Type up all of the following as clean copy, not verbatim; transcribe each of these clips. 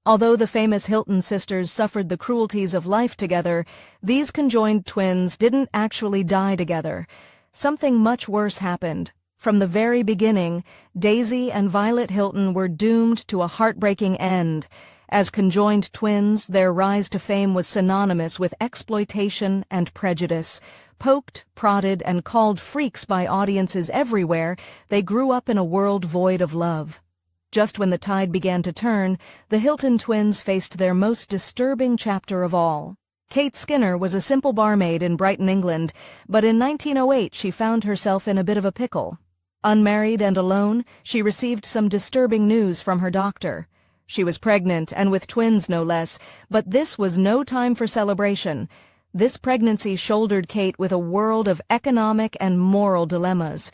Although the famous Hilton sisters suffered the cruelties of life together, these conjoined twins didn't actually die together. Something much worse happened. From the very beginning, Daisy and Violet Hilton were doomed to a heartbreaking end. As conjoined twins, their rise to fame was synonymous with exploitation and prejudice. Poked, prodded, and called freaks by audiences everywhere, they grew up in a world void of love. Just when the tide began to turn, the Hilton twins faced their most disturbing chapter of all. Kate Skinner was a simple barmaid in Brighton, England, but in 1908 she found herself in a bit of a pickle. Unmarried and alone, she received some disturbing news from her doctor. She was pregnant, and with twins no less, but this was no time for celebration. This pregnancy shouldered Kate with a world of economic and moral dilemmas.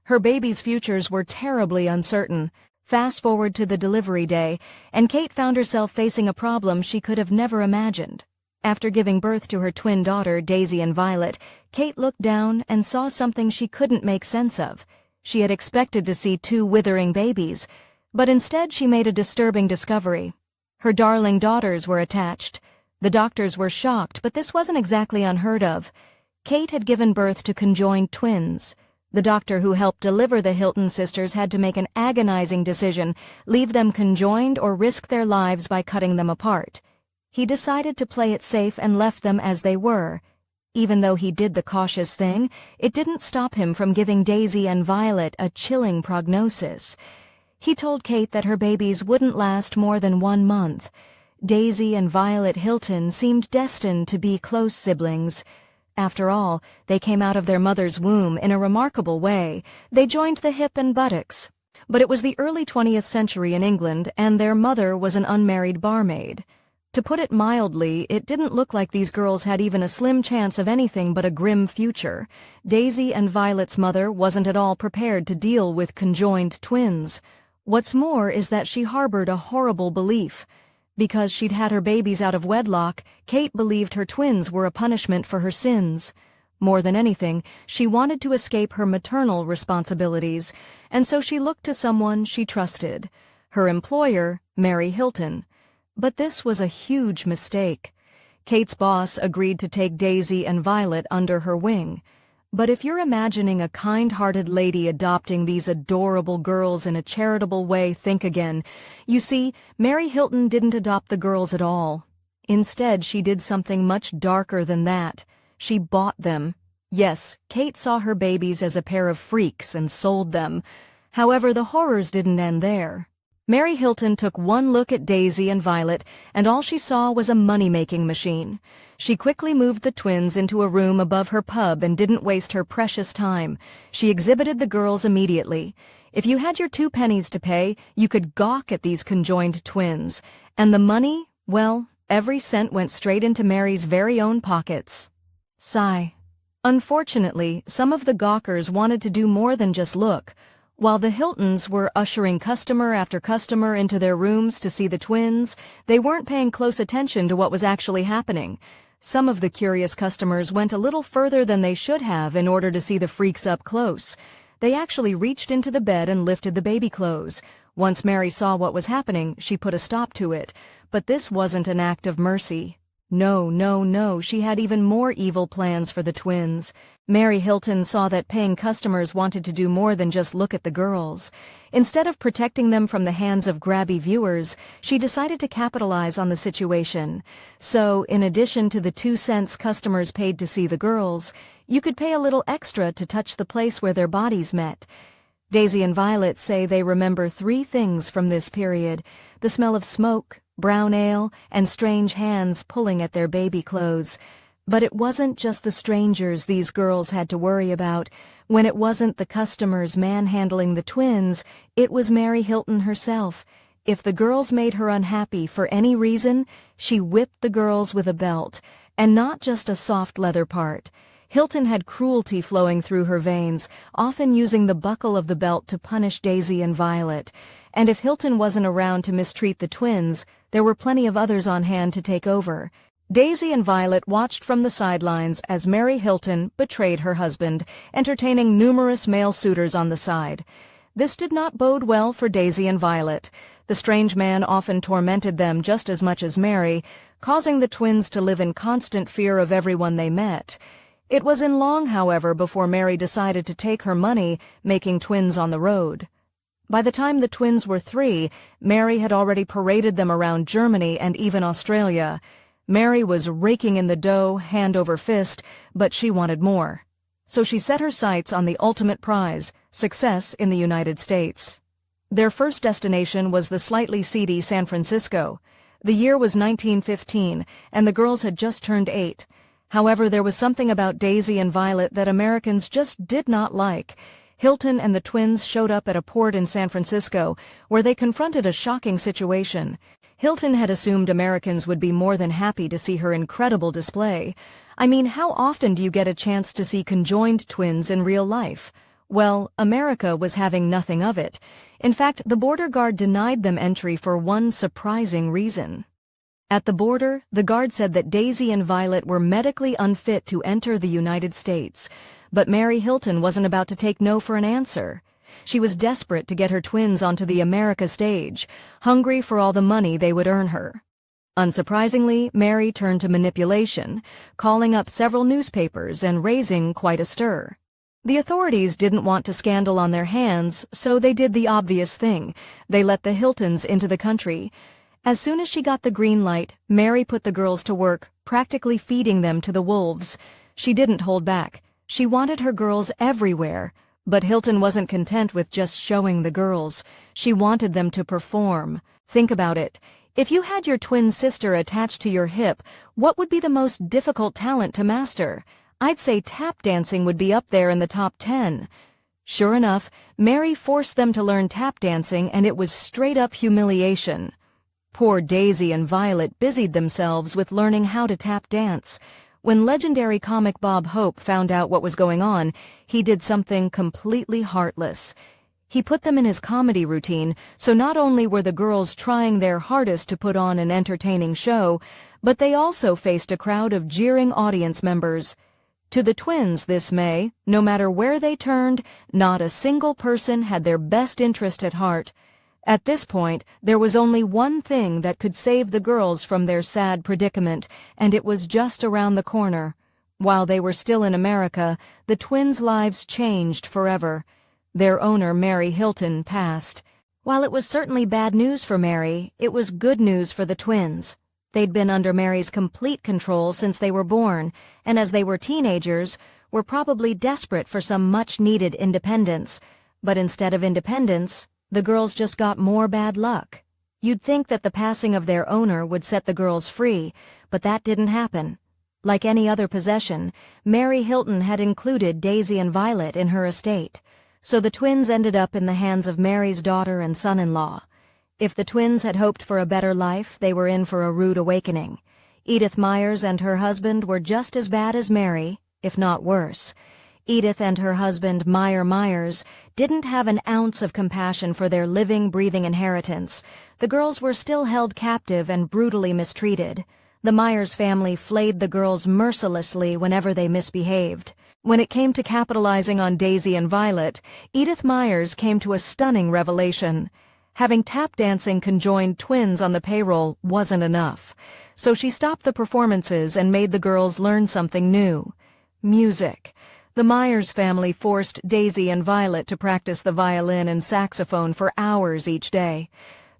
Her baby's futures were terribly uncertain. Fast forward to the delivery day, and Kate found herself facing a problem she could have never imagined. After giving birth to her twin daughter, Daisy and Violet, Kate looked down and saw something she couldn't make sense of. She had expected to see two withering babies, but instead she made a disturbing discovery. Her darling daughters were attached. The doctors were shocked, but this wasn't exactly unheard of. Kate had given birth to conjoined twins. The doctor who helped deliver the Hilton sisters had to make an agonizing decision: leave them conjoined or risk their lives by cutting them apart. He decided to play it safe and left them as they were. Even though he did the cautious thing, it didn't stop him from giving Daisy and Violet a chilling prognosis. He told Kate that her babies wouldn't last more than 1 month. Daisy and Violet Hilton seemed destined to be close siblings. After all, they came out of their mother's womb in a remarkable way. They joined the hip and buttocks. But it was the early 20th century in England, and their mother was an unmarried barmaid. To put it mildly, it didn't look like these girls had even a slim chance of anything but a grim future. Daisy and Violet's mother wasn't at all prepared to deal with conjoined twins. What's more is that she harbored a horrible belief. Because she'd had her babies out of wedlock, Kate believed her twins were a punishment for her sins. More than anything, she wanted to escape her maternal responsibilities, and so she looked to someone she trusted. Her employer, Mary Hilton. But this was a huge mistake. Kate's boss agreed to take Daisy and Violet under her wing. But if you're imagining a kind-hearted lady adopting these adorable girls in a charitable way, think again. You see, Mary Hilton didn't adopt the girls at all. Instead, she did something much darker than that. She bought them. Yes, Kate saw her babies as a pair of freaks and sold them. However, the horrors didn't end there. Mary Hilton took one look at Daisy and Violet, and all she saw was a money-making machine. She quickly moved the twins into a room above her pub and didn't waste her precious time. She exhibited the girls immediately. If you had your 2 pennies to pay, you could gawk at these conjoined twins. And the money, well, every cent went straight into Mary's very own pockets. Sigh. Unfortunately, some of the gawkers wanted to do more than just look. While the Hiltons were ushering customer after customer into their rooms to see the twins, they weren't paying close attention to what was actually happening. Some of the curious customers went a little further than they should have in order to see the freaks up close. They actually reached into the bed and lifted the baby clothes. Once Mary saw what was happening, she put a stop to it. But this wasn't an act of mercy. No, she had even more evil plans for the twins. Mary Hilton saw that paying customers wanted to do more than just look at the girls. Instead of protecting them from the hands of grabby viewers, she decided to capitalize on the situation. So, in addition to the 2 cents customers paid to see the girls, you could pay a little extra to touch the place where their bodies met. Daisy and Violet say they remember 3 things from this period: the smell of smoke, brown ale, and strange hands pulling at their baby clothes. But it wasn't just the strangers these girls had to worry about. When it wasn't the customers manhandling the twins, it was Mary Hilton herself. If the girls made her unhappy for any reason, she whipped the girls with a belt, and not just a soft leather part. Hilton had cruelty flowing through her veins, often using the buckle of the belt to punish Daisy and Violet. And if Hilton wasn't around to mistreat the twins, there were plenty of others on hand to take over. Daisy and Violet watched from the sidelines as Mary Hilton betrayed her husband, entertaining numerous male suitors on the side. This did not bode well for Daisy and Violet. The strange man often tormented them just as much as Mary, causing the twins to live in constant fear of everyone they met. It wasn't long, however, before Mary decided to take her money, making twins on the road. By the time the twins were 3, Mary had already paraded them around Germany and even Australia. Mary was raking in the dough, hand over fist, but she wanted more. So she set her sights on the ultimate prize, success in the United States. Their first destination was the slightly seedy San Francisco. The year was 1915, and the girls had just turned 8. However, there was something about Daisy and Violet that Americans just did not like. Hilton and the twins showed up at a port in San Francisco, where they confronted a shocking situation. Hilton had assumed Americans would be more than happy to see her incredible display. I mean, how often do you get a chance to see conjoined twins in real life? Well, America was having nothing of it. In fact, the border guard denied them entry for one surprising reason. At the border, the guard said that Daisy and Violet were medically unfit to enter the United States, but Mary Hilton wasn't about to take no for an answer. She was desperate to get her twins onto the America stage, hungry for all the money they would earn her. Unsurprisingly, Mary turned to manipulation, calling up several newspapers and raising quite a stir. The authorities didn't want a scandal on their hands, so they did the obvious thing. They let the Hiltons into the country. As soon as she got the green light, Mary put the girls to work, practically feeding them to the wolves. She didn't hold back. She wanted her girls everywhere. But Hilton wasn't content with just showing the girls. She wanted them to perform. Think about it. If you had your twin sister attached to your hip, what would be the most difficult talent to master? I'd say tap dancing would be up there in the top 10. Sure enough, Mary forced them to learn tap dancing, and it was straight-up humiliation. Poor Daisy and Violet busied themselves with learning how to tap dance. When legendary comic Bob Hope found out what was going on, he did something completely heartless. He put them in his comedy routine, so not only were the girls trying their hardest to put on an entertaining show, but they also faced a crowd of jeering audience members. To the twins this May, no matter where they turned, not a single person had their best interest at heart. At this point, there was only one thing that could save the girls from their sad predicament, and it was just around the corner. While they were still in America, the twins' lives changed forever. Their owner, Mary Hilton, passed. While it was certainly bad news for Mary, it was good news for the twins. They'd been under Mary's complete control since they were born, and as they were teenagers, were probably desperate for some much-needed independence. But instead of independence, the girls just got more bad luck. You'd think that the passing of their owner would set the girls free, but that didn't happen. Like any other possession, Mary Hilton had included Daisy and Violet in her estate, so the twins ended up in the hands of Mary's daughter and son-in-law. If the twins had hoped for a better life, they were in for a rude awakening. Edith Myers and her husband were just as bad as Mary, if not worse. Edith and her husband, Meyer Myers, didn't have an ounce of compassion for their living, breathing inheritance. The girls were still held captive and brutally mistreated. The Myers family flayed the girls mercilessly whenever they misbehaved. When it came to capitalizing on Daisy and Violet, Edith Myers came to a stunning revelation. Having tap-dancing conjoined twins on the payroll wasn't enough, so she stopped the performances and made the girls learn something new: music. The Myers family forced Daisy and Violet to practice the violin and saxophone for hours each day.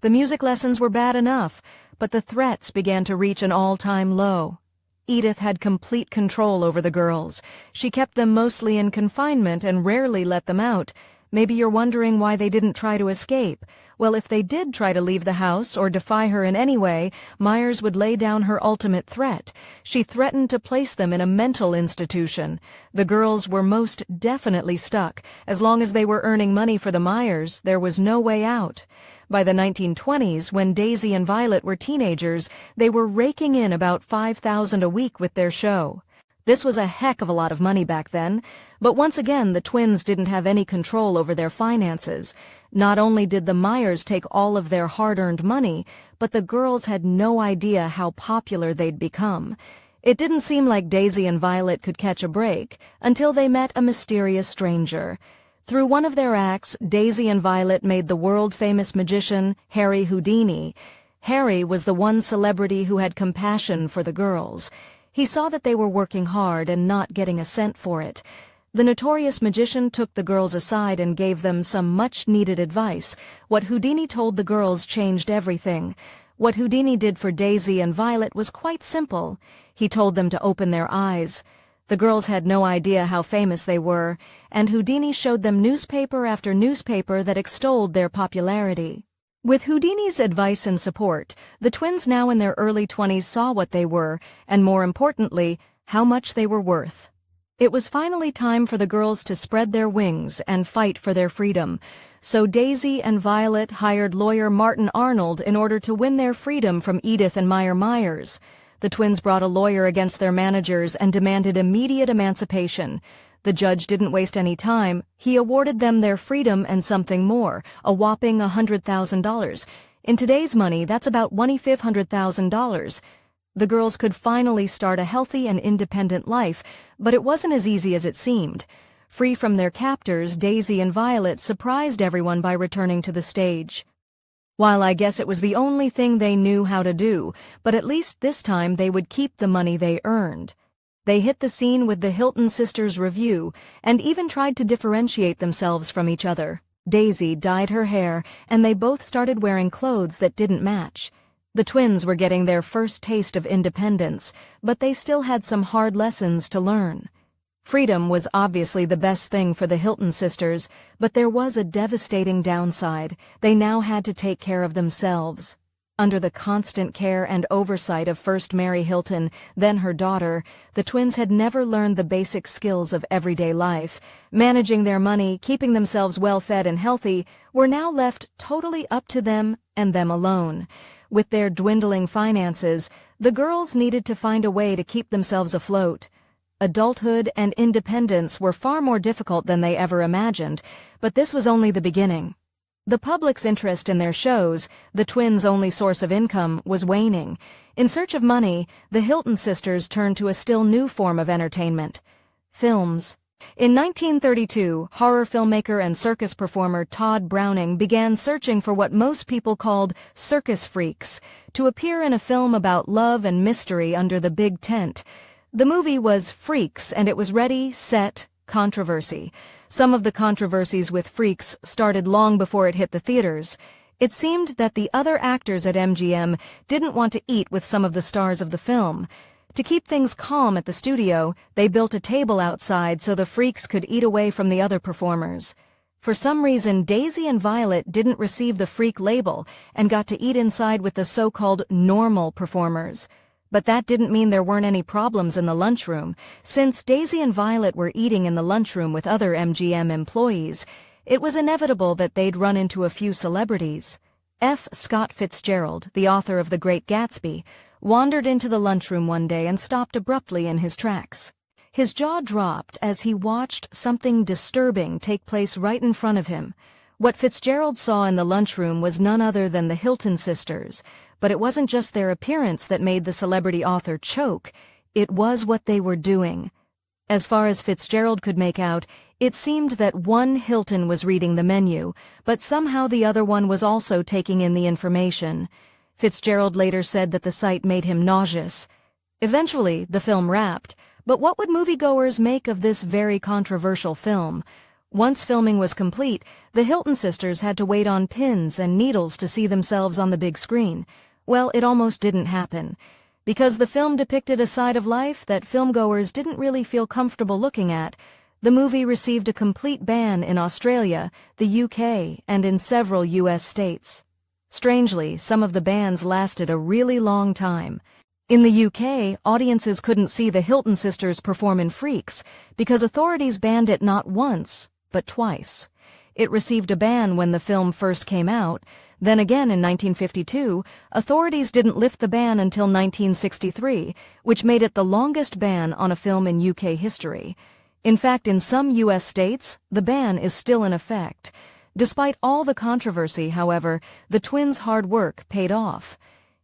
The music lessons were bad enough, but the threats began to reach an all-time low. Edith had complete control over the girls. She kept them mostly in confinement and rarely let them out. Maybe you're wondering why they didn't try to escape. Well, if they did try to leave the house or defy her in any way, Myers would lay down her ultimate threat. She threatened to place them in a mental institution. The girls were most definitely stuck. As long as they were earning money for the Myers, there was no way out. By the 1920s, when Daisy and Violet were teenagers, they were raking in about $5,000 a week with their show. This was a heck of a lot of money back then, but once again the twins didn't have any control over their finances. Not only did the Myers take all of their hard-earned money, but the girls had no idea how popular they'd become. It didn't seem like Daisy and Violet could catch a break until they met a mysterious stranger. Through one of their acts, Daisy and Violet made the world-famous magician Harry Houdini. Harry was the one celebrity who had compassion for the girls. He saw that they were working hard and not getting a cent for it. The notorious magician took the girls aside and gave them some much-needed advice. What Houdini told the girls changed everything. What Houdini did for Daisy and Violet was quite simple. He told them to open their eyes. The girls had no idea how famous they were, and Houdini showed them newspaper after newspaper that extolled their popularity. With Houdini's advice and support, the twins now in their early 20s saw what they were, and more importantly, how much they were worth. It was finally time for the girls to spread their wings and fight for their freedom. So Daisy and Violet hired lawyer Martin Arnold in order to win their freedom from Edith and Meyer Myers. The twins brought a lawyer against their managers and demanded immediate emancipation. The judge didn't waste any time. He awarded them their freedom and something more, a whopping $100,000. In today's money, that's about $2,500,000. The girls could finally start a healthy and independent life, but it wasn't as easy as it seemed. Free from their captors, Daisy and Violet surprised everyone by returning to the stage. While I guess it was the only thing they knew how to do, but at least this time they would keep the money they earned. They hit the scene with the Hilton sisters' review, and even tried to differentiate themselves from each other. Daisy dyed her hair, and they both started wearing clothes that didn't match. The twins were getting their first taste of independence, but they still had some hard lessons to learn. Freedom was obviously the best thing for the Hilton sisters, but there was a devastating downside. They now had to take care of themselves. Under the constant care and oversight of first Mary Hilton, then her daughter, the twins had never learned the basic skills of everyday life. Managing their money, keeping themselves well-fed and healthy, were now left totally up to them and them alone. With their dwindling finances, the girls needed to find a way to keep themselves afloat. Adulthood and independence were far more difficult than they ever imagined, but this was only the beginning. The public's interest in their shows, the twins' only source of income, was waning. In search of money, the Hilton sisters turned to a still new form of entertainment: films. In 1932, horror filmmaker and circus performer Todd Browning began searching for what most people called circus freaks to appear in a film about love and mystery under the big tent. The movie was Freaks, and it was ready, set, controversy. Some of the controversies with Freaks started long before it hit the theaters. It seemed that the other actors at MGM didn't want to eat with some of the stars of the film. To keep things calm at the studio, they built a table outside so the freaks could eat away from the other performers. For some reason, Daisy and Violet didn't receive the freak label and got to eat inside with the so-called normal performers. But that didn't mean there weren't any problems in the lunchroom. Since Daisy and Violet were eating in the lunchroom with other MGM employees, it was inevitable that they'd run into a few celebrities. F. Scott Fitzgerald, the author of The Great Gatsby, wandered into the lunchroom one day and stopped abruptly in his tracks. His jaw dropped as he watched something disturbing take place right in front of him. What Fitzgerald saw in the lunchroom was none other than the Hilton sisters, but it wasn't just their appearance that made the celebrity author choke. It was what they were doing. As far as Fitzgerald could make out, it seemed that one Hilton was reading the menu, but somehow the other one was also taking in the information. Fitzgerald later said that the sight made him nauseous. Eventually, the film wrapped, but what would moviegoers make of this very controversial film? Once filming was complete, the Hilton sisters had to wait on pins and needles to see themselves on the big screen. Well, it almost didn't happen. Because the film depicted a side of life that filmgoers didn't really feel comfortable looking at, the movie received a complete ban in Australia, the UK, and in several US states. Strangely, some of the bans lasted a really long time. In the UK, audiences couldn't see the Hilton sisters perform in Freaks because authorities banned it not once, but twice. It received a ban when the film first came out. Then again in 1952, authorities didn't lift the ban until 1963, which made it the longest ban on a film in UK history. In fact, in some US states, the ban is still in effect. Despite all the controversy, however, the twins' hard work paid off.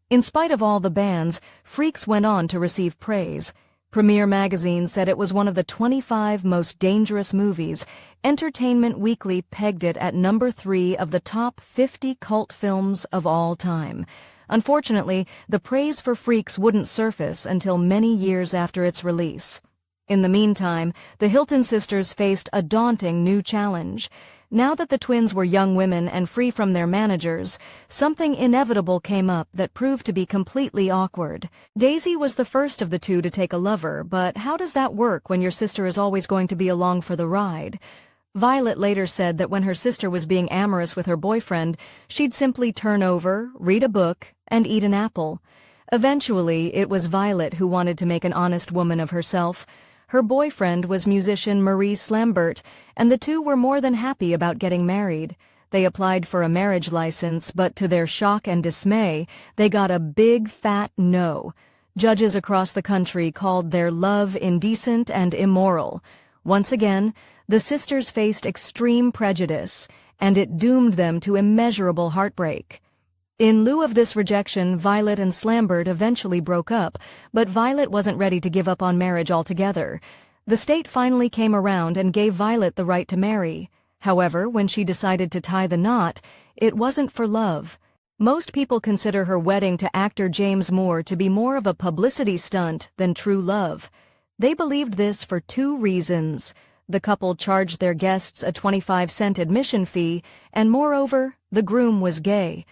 In spite of all the bans, Freaks went on to receive praise. Premiere Magazine said it was one of the 25 most dangerous movies. Entertainment Weekly pegged it at number 3 of the top 50 cult films of all time. Unfortunately, the praise for Freaks wouldn't surface until many years after its release. In the meantime, the Hilton sisters faced a daunting new challenge. Now that the twins were young women and free from their managers, something inevitable came up that proved to be completely awkward. Daisy was the first of the two to take a lover, but how does that work when your sister is always going to be along for the ride? Violet later said that when her sister was being amorous with her boyfriend, she'd simply turn over, read a book, and eat an apple. Eventually, it was Violet who wanted to make an honest woman of herself. Her boyfriend was musician Maurice Lambert, and the two were more than happy about getting married. They applied for a marriage license, but to their shock and dismay, they got a big fat no. Judges across the country called their love indecent and immoral. Once again, the sisters faced extreme prejudice, and it doomed them to immeasurable heartbreak. In lieu of this rejection, Violet and Slambert eventually broke up, but Violet wasn't ready to give up on marriage altogether. The state finally came around and gave Violet the right to marry. However, when she decided to tie the knot, it wasn't for love. Most people consider her wedding to actor James Moore to be more of a publicity stunt than true love. They believed this for 2 reasons. The couple charged their guests a 25-cent admission fee, and moreover, the groom was gay.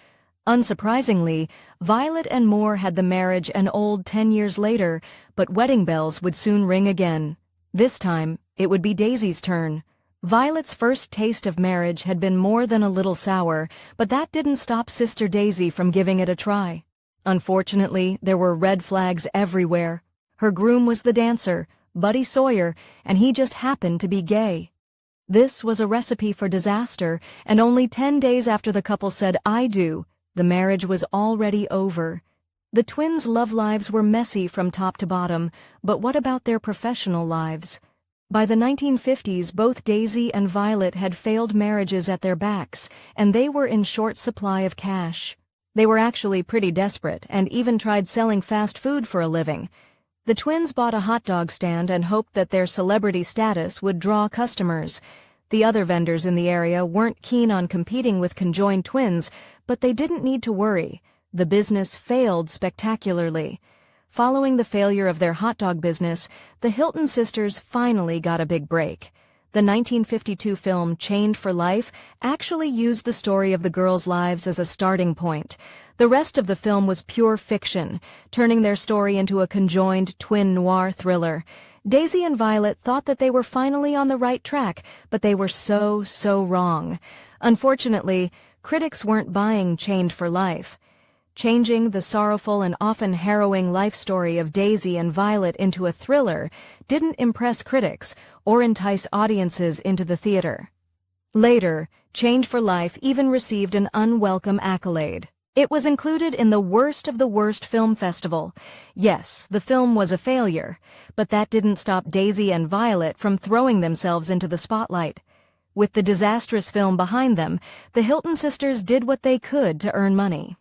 Unsurprisingly, Violet and Moore had the marriage an old 10 years later, but wedding bells would soon ring again. This time, it would be Daisy's turn. Violet's first taste of marriage had been more than a little sour, but that didn't stop Sister Daisy from giving it a try. Unfortunately, there were red flags everywhere. Her groom was the dancer, Buddy Sawyer, and he just happened to be gay. This was a recipe for disaster, and only 10 days after the couple said "I do," the marriage was already over. The twins' love lives were messy from top to bottom, but what about their professional lives? By the 1950s, both Daisy and Violet had failed marriages at their backs, and they were in short supply of cash. They were actually pretty desperate, and even tried selling fast food for a living. The twins bought a hot dog stand and hoped that their celebrity status would draw customers. The other vendors in the area weren't keen on competing with conjoined twins, but they didn't need to worry. The business failed spectacularly. Following the failure of their hot dog business, the Hilton sisters finally got a big break. The 1952 film Chained for Life actually used the story of the girls' lives as a starting point. The rest of the film was pure fiction, turning their story into a conjoined twin noir thriller. Daisy and Violet thought that they were finally on the right track, but they were so wrong. Unfortunately, critics weren't buying Chained for Life. Changing the sorrowful and often harrowing life story of Daisy and Violet into a thriller didn't impress critics or entice audiences into the theater. Later, Chained for Life even received an unwelcome accolade. It was included in the Worst of the Worst Film Festival. Yes, the film was a failure, but that didn't stop Daisy and Violet from throwing themselves into the spotlight. With the disastrous film behind them, the Hilton sisters did what they could to earn money.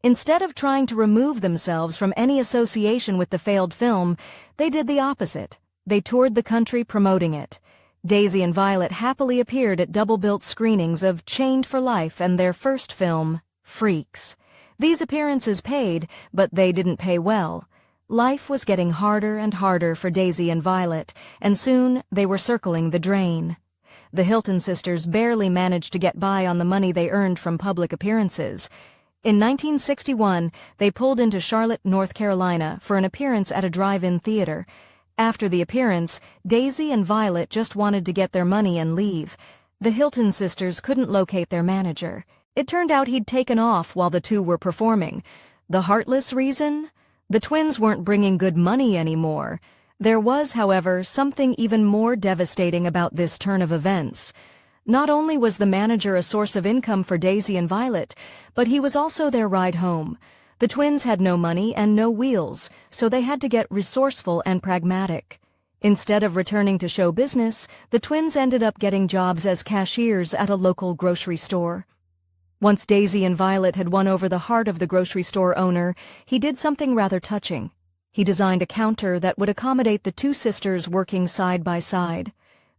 Instead of trying to remove themselves from any association with the failed film, they did the opposite. They toured the country promoting it. Daisy and Violet happily appeared at double-built screenings of Chained for Life and their first film, Freaks. These appearances paid, but they didn't pay well. Life was getting harder and harder for Daisy and Violet, and soon they were circling the drain. The Hilton sisters barely managed to get by on the money they earned from public appearances. In 1961, they pulled into Charlotte, North Carolina for an appearance at a drive-in theater. After the appearance, Daisy and Violet just wanted to get their money and leave. The Hilton sisters couldn't locate their manager. It turned out he'd taken off while the two were performing. The heartless reason? The twins weren't bringing good money anymore. There was, however, something even more devastating about this turn of events. Not only was the manager a source of income for Daisy and Violet, but he was also their ride home. The twins had no money and no wheels, so they had to get resourceful and pragmatic. Instead of returning to show business, the twins ended up getting jobs as cashiers at a local grocery store. Once Daisy and Violet had won over the heart of the grocery store owner, he did something rather touching. He designed a counter that would accommodate the two sisters working side by side.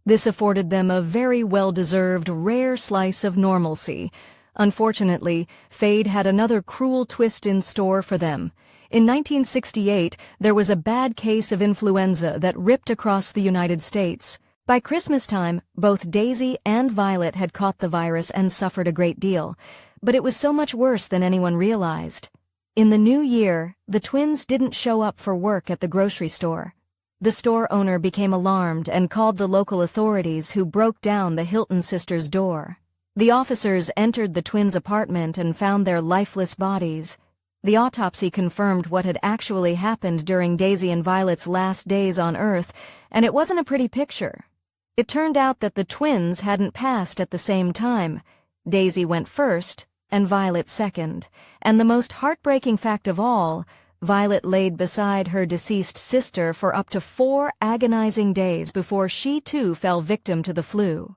This afforded them a very well-deserved, rare slice of normalcy. Unfortunately, fate had another cruel twist in store for them. In 1968, there was a bad case of influenza that ripped across the United States. By Christmas time, both Daisy and Violet had caught the virus and suffered a great deal, but it was so much worse than anyone realized. In the new year, the twins didn't show up for work at the grocery store. The store owner became alarmed and called the local authorities, who broke down the Hilton sisters' door. The officers entered the twins' apartment and found their lifeless bodies. The autopsy confirmed what had actually happened during Daisy and Violet's last days on Earth, and it wasn't a pretty picture. It turned out that the twins hadn't passed at the same time. Daisy went first, and Violet second. And the most heartbreaking fact of all, Violet laid beside her deceased sister for up to 4 agonizing days before she too fell victim to the flu.